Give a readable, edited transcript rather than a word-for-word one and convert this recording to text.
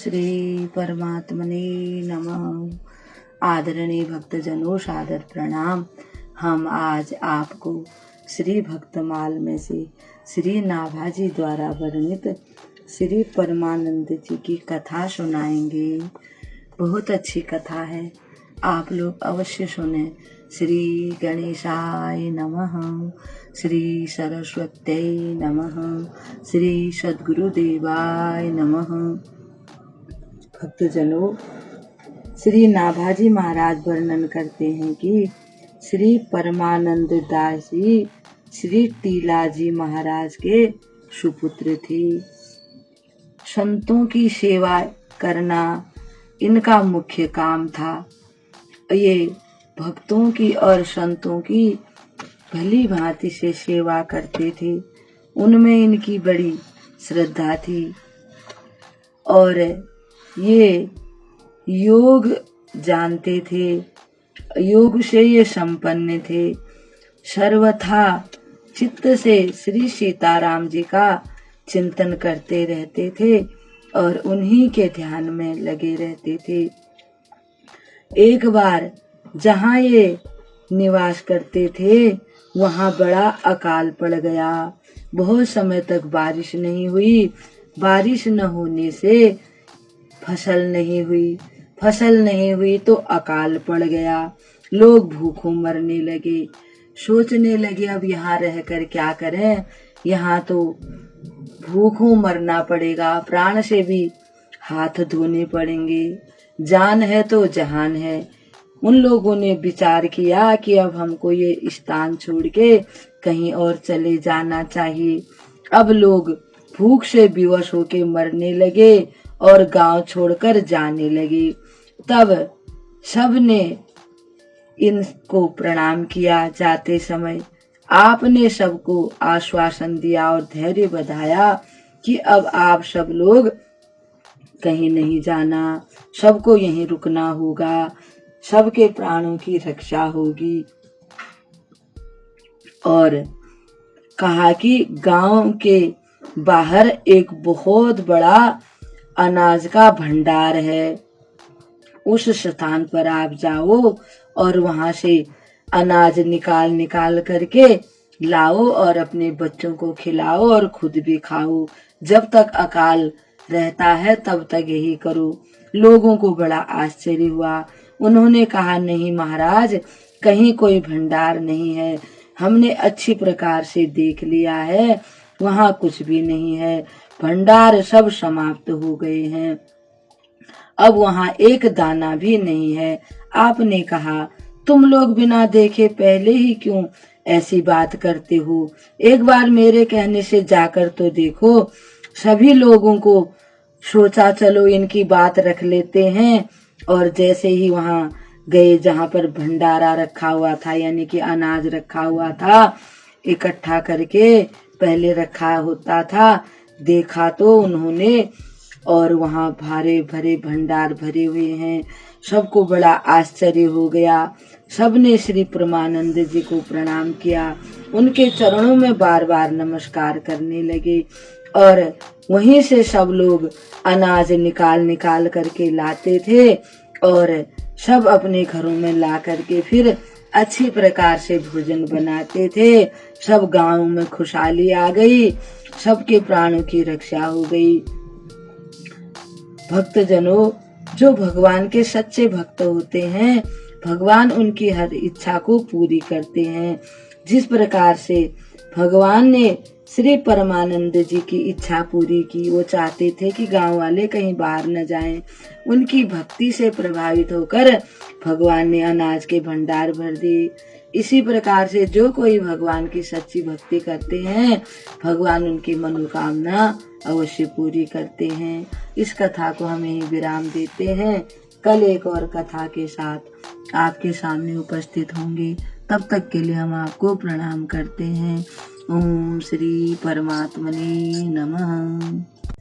श्री परमात्मने नमः। आदरणीय भक्तजनों, सादर प्रणाम। हम आज आपको श्री भक्तमाल में से श्री नाभाजी द्वारा वर्णित श्री परमानंद जी की कथा सुनाएंगे। बहुत अच्छी कथा है, आप लोग अवश्य सुने। श्री गणेशाय नमः, श्री सरस्वत्यै नमः, श्री सद्गुरुदेवाय नमः। भक्तजनों, श्री नाभाजी महाराज वर्णन करते हैं कि श्री परमानंद दास जी श्री टीलाजी महाराज के सुपुत्र थे। संतों की सेवा करना इनका मुख्य काम था। ये भक्तों की और संतों की भली भांति से सेवा करते थे। उनमें इनकी बड़ी श्रद्धा थी और ये योग जानते थे, योग से ये संपन्न थे। सर्वथा चित्त से श्री सीताराम जी का चिंतन करते रहते थे और उन्हीं के ध्यान में लगे रहते थे। एक बार जहाँ ये निवास करते थे वहाँ बड़ा अकाल पड़ गया। बहुत समय तक बारिश नहीं हुई। बारिश न होने से फसल नहीं हुई तो अकाल पड़ गया। लोग भूखों मरने लगे। सोचने लगे अब यहाँ रहकर क्या करें, यहाँ तो भूखों मरना पड़ेगा, प्राण से भी हाथ धोने पड़ेंगे, जान है तो जहान है। उन लोगों ने विचार किया कि अब हमको ये स्थान छोड़ के कहीं और चले जाना चाहिए। अब लोग भूख से बेवश होके मरने लगे और गांव छोड़कर जाने लगे। तब सबने इनको प्रणाम किया। जाते समय आपने सबको आश्वासन दिया और धैर्य बधाया कि अब आप सब लोग कहीं नहीं जाना, सबको यहीं रुकना होगा, सबके प्राणों की रक्षा होगी। और कहा कि गांव के बाहर एक बहुत बड़ा अनाज का भंडार है, उस स्थान पर आप जाओ और वहां से अनाज निकाल करके लाओ और अपने बच्चों को खिलाओ और खुद भी खाओ। जब तक अकाल रहता है तब तक यही करो। लोगों को बड़ा आश्चर्य हुआ। उन्होंने कहा, नहीं महाराज, कहीं कोई भंडार नहीं है, हमने अच्छी प्रकार से देख लिया है, वहाँ कुछ भी नहीं है, भंडार सब समाप्त हो गए हैं, अब वहाँ एक दाना भी नहीं है। आपने कहा, तुम लोग बिना देखे पहले ही क्यों ऐसी बात करते हो? एक बार मेरे कहने से जाकर तो देखो। सभी लोगों को सोचा चलो इनकी बात रख लेते हैं, और जैसे ही वहाँ गए जहाँ पर भंडारा रखा हुआ था, यानी कि अनाज रखा हुआ था, इकट्ठा करके पहले रखा होता था, देखा तो उन्होंने, और वहाँ भारे भरे भंडार भरे हुए हैं। सबको बड़ा आश्चर्य हो गया। सबने श्री परमानंद जी को प्रणाम किया, उनके चरणों में बार बार नमस्कार करने लगे और वहीं से सब लोग अनाज निकाल करके लाते थे और सब अपने घरों में ला करके फिर अच्छी प्रकार से भोजन बनाते थे। सब गांव में खुशहाली आ गई, सबके प्राणों की रक्षा हो गई। भक्तजनों, जो भगवान के सच्चे भक्त होते हैं, भगवान उनकी हर इच्छा को पूरी करते हैं। जिस प्रकार से भगवान ने श्री परमानंद जी की इच्छा पूरी की, वो चाहते थे कि गांव वाले कहीं बाहर न जाएं। उनकी भक्ति से प्रभावित होकर भगवान ने अनाज के भंडार भर दिए। इसी प्रकार से जो कोई भगवान की सच्ची भक्ति करते हैं, भगवान उनकी मनोकामना अवश्य पूरी करते हैं। इस कथा को हम यहीं विराम देते हैं। कल एक और कथा के साथ आपके सामने उपस्थित होंगे। तब तक के लिए हम आपको प्रणाम करते हैं। ओम श्री परमात्मने नमः।